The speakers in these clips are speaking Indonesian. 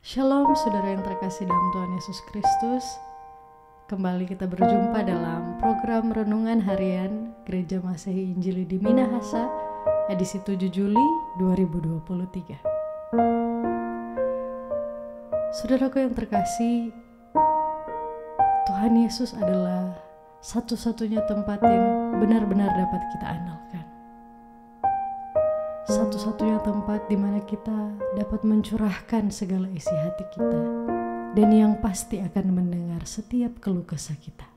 Shalom saudara yang terkasih dalam Tuhan Yesus Kristus. Kembali kita berjumpa dalam program Renungan Harian Gereja Masehi Injili di Minahasa, edisi 7 Juli 2023. Saudaraku yang terkasih, Tuhan Yesus adalah satu-satunya tempat yang benar-benar dapat kita andalkan. Satu-satunya tempat di mana kita dapat mencurahkan segala isi hati kita, dan yang pasti akan mendengar setiap keluh kesah kita.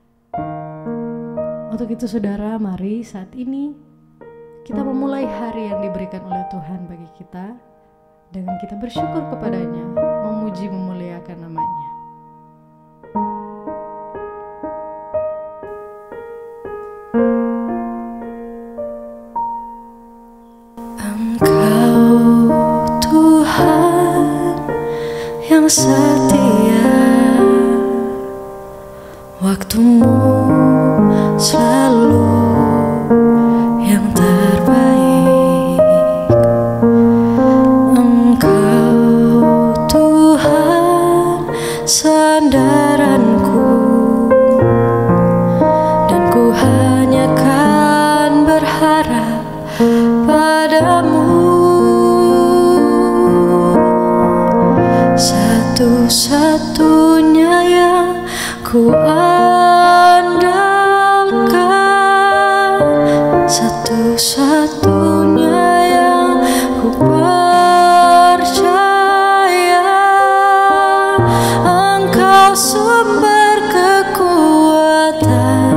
Untuk itu saudara, mari saat ini kita memulai hari yang diberikan oleh Tuhan bagi kita, dengan kita bersyukur kepadanya, memuji memuliakan namanya. Yang setia, waktumu selalu yang terbaik. Engkau Tuhan sandaranku, dan ku hanya kan berharap padamu. Satu-satunya yang ku andalkan, satu-satunya yang ku percaya. Engkau sumber kekuatan,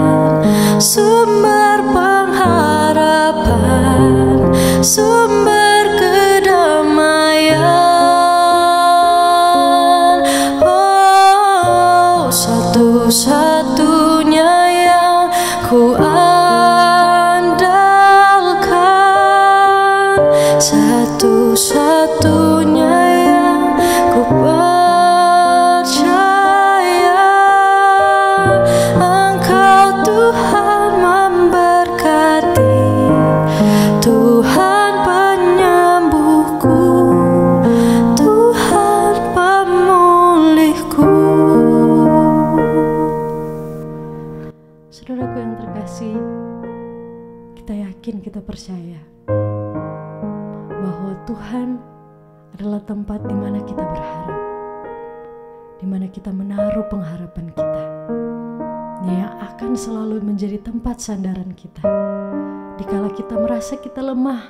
sumber pengharapan, sumber kedamaian. Satu-satunya yang ku andalkan, satu-satunya yang ku percaya. Engkau Tuhan memberkati, Tuhan penyembuhku, Tuhan pemulihku. Saudaraku yang terkasih, kita yakin, kita percaya bahwa Tuhan adalah tempat di mana kita berharap, di mana kita menaruh pengharapan kita, yang akan selalu menjadi tempat sandaran kita dikala kita merasa kita lemah,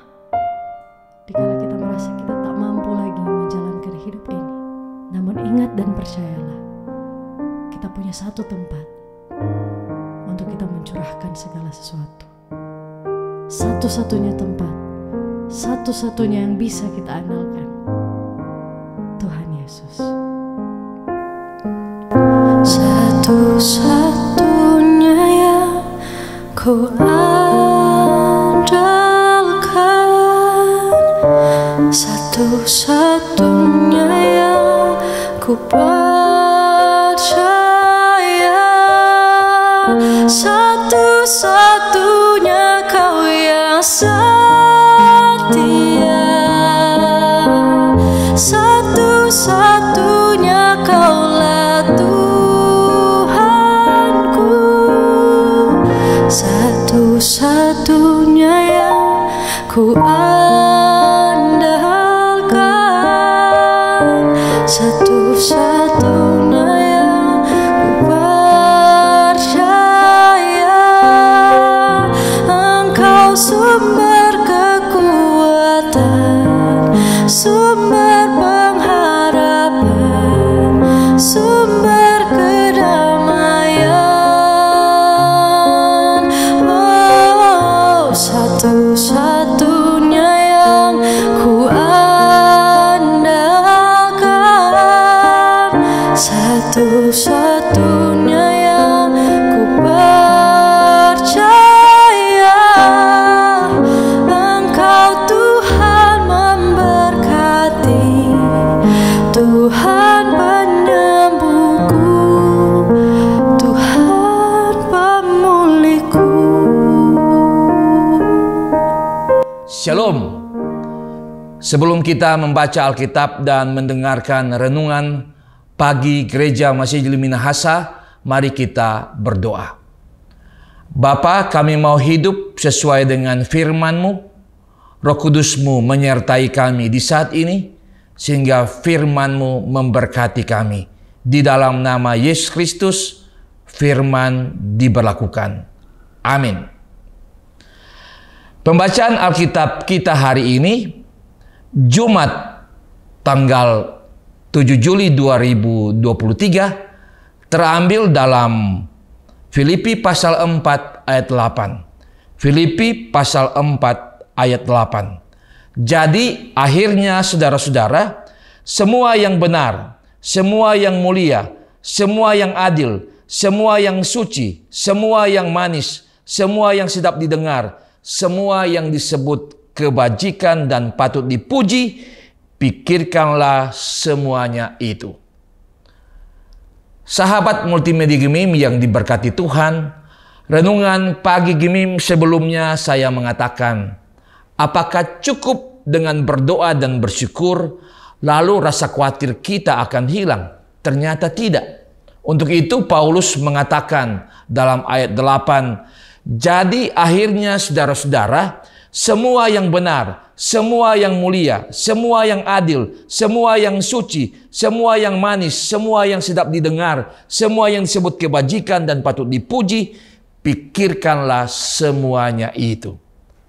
dikala kita merasa kita tak mampu lagi menjalankan hidup ini. Namun ingat dan percayalah, kita punya satu tempat untuk kita mencurahkan segala sesuatu. Satu-satunya tempat, satu-satunya yang bisa kita andalkan, Tuhan Yesus. Satu-satunya yang ku andalkan, satu-satunya yang ku percaya. Satu-satunya Kau yang setia, satu-satunya Kaulah Tuhanku, satu-satunya yang ku andalkan, satu-satunya yang ku sumber kekuatan, sumber pengharapan, sumber kedamaian. Oh, satu-satunya yang ku andalkan, satu-satunya yang ku percaya. Tuhan penyembuhku, Tuhan pemulihku. Shalom. Sebelum kita membaca Alkitab dan mendengarkan renungan pagi Gereja Masih Minahasa, mari kita berdoa. Bapa, kami mau hidup sesuai dengan firman-Mu. Roh Kudus-Mu menyertai kami di saat ini, sehingga firman-Mu memberkati kami. Di dalam nama Yesus Kristus, firman diberlakukan. Amin. Pembacaan Alkitab kita hari ini, Jumat tanggal 7 Juli 2023, terambil dalam Filipi pasal 4 ayat 8. Filipi pasal 4 ayat 8. Jadi akhirnya saudara-saudara, semua yang benar, semua yang mulia, semua yang adil, semua yang suci, semua yang manis, semua yang sedap didengar, semua yang disebut kebajikan dan patut dipuji, pikirkanlah semuanya itu. Sahabat Multimedia Gemim yang diberkati Tuhan, renungan pagi Gemim sebelumnya saya mengatakan, apakah cukup dengan berdoa dan bersyukur, lalu rasa khawatir kita akan hilang? Ternyata tidak. Untuk itu Paulus mengatakan dalam ayat 8, jadi akhirnya saudara-saudara, semua yang benar, semua yang mulia, semua yang adil, semua yang suci, semua yang manis, semua yang sedap didengar, semua yang disebut kebajikan dan patut dipuji, pikirkanlah semuanya itu.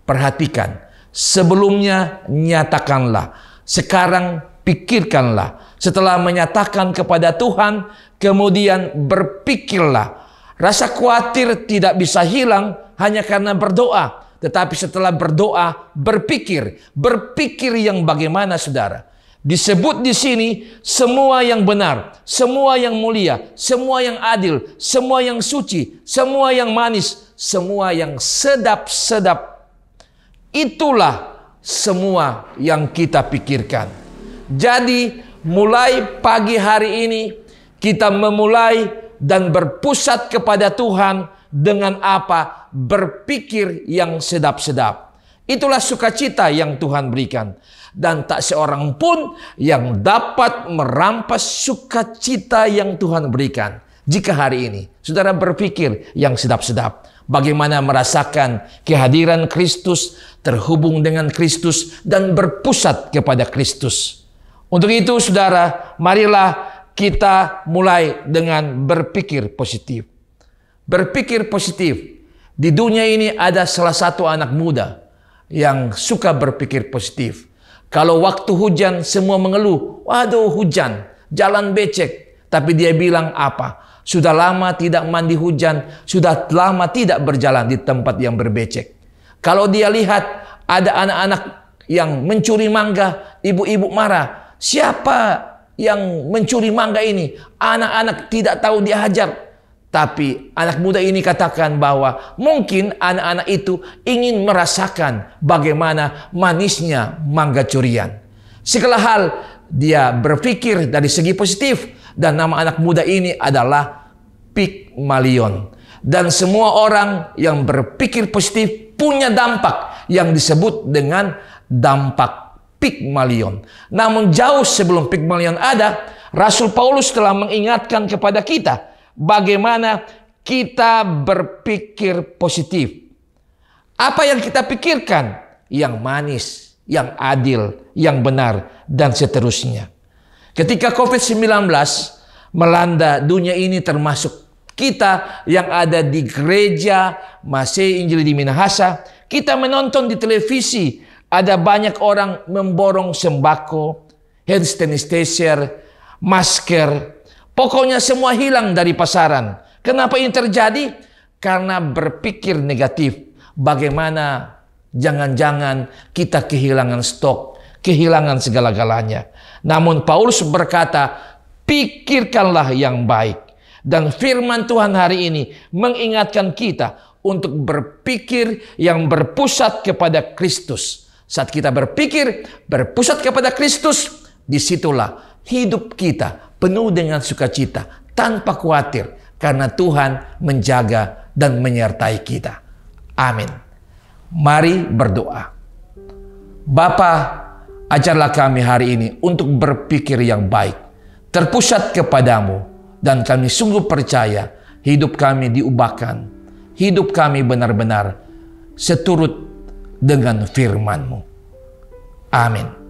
Perhatikan, sebelumnya nyatakanlah, sekarang pikirkanlah. Setelah menyatakan kepada Tuhan, kemudian berpikirlah. Rasa khawatir tidak bisa hilang hanya karena berdoa. Tetapi setelah berdoa, berpikir yang bagaimana, saudara? Disebut di sini semua yang benar, semua yang mulia, semua yang adil, semua yang suci, semua yang manis, semua yang sedap-sedap. Itulah semua yang kita pikirkan. Jadi mulai pagi hari ini kita memulai dan berpusat kepada Tuhan. Dengan apa? Berpikir yang sedap-sedap. Itulah sukacita yang Tuhan berikan. Dan tak seorang pun yang dapat merampas sukacita yang Tuhan berikan. Jika hari ini saudara berpikir yang sedap-sedap. Bagaimana merasakan kehadiran Kristus, terhubung dengan Kristus, dan berpusat kepada Kristus. Untuk itu saudara, marilah kita mulai dengan berpikir positif. Berpikir positif. Di dunia ini ada salah satu anak muda yang suka berpikir positif. Kalau waktu hujan semua mengeluh, waduh hujan, jalan becek. Tapi dia bilang apa? Sudah lama tidak mandi hujan, sudah lama tidak berjalan di tempat yang berbecek. Kalau dia lihat ada anak-anak yang mencuri mangga, ibu-ibu marah. Siapa yang mencuri mangga ini? Anak-anak tidak tahu diajar. Tapi anak muda ini katakan bahwa mungkin anak-anak itu ingin merasakan bagaimana manisnya mangga curian. Segala hal dia berpikir dari segi positif. Dan nama anak muda ini adalah Pygmalion. Dan semua orang yang berpikir positif punya dampak yang disebut dengan dampak Pygmalion. Namun jauh sebelum Pygmalion ada, Rasul Paulus telah mengingatkan kepada kita bagaimana kita berpikir positif. Apa yang kita pikirkan? Yang manis, yang adil, yang benar, dan seterusnya. Ketika COVID-19 melanda dunia ini, termasuk kita yang ada di Gereja Masih Injili di Minahasa, kita menonton di televisi, ada banyak orang memborong sembako, hand sanitizer, masker. Pokoknya semua hilang dari pasaran. Kenapa ini terjadi? Karena berpikir negatif. Bagaimana jangan-jangan kita kehilangan stok, kehilangan segala-galanya. Namun Paulus berkata, pikirkanlah yang baik. Dan firman Tuhan hari ini mengingatkan kita untuk berpikir yang berpusat kepada Kristus. Saat kita berpikir berpusat kepada Kristus, disitulah hidup kita penuh dengan sukacita, tanpa khawatir, karena Tuhan menjaga dan menyertai kita. Amin. Mari berdoa. Bapa, Ajarlah kami hari ini untuk berpikir yang baik, terpusat kepadamu, dan kami sungguh percaya hidup kami diubahkan, hidup kami benar-benar seturut dengan firman-Mu. Amin.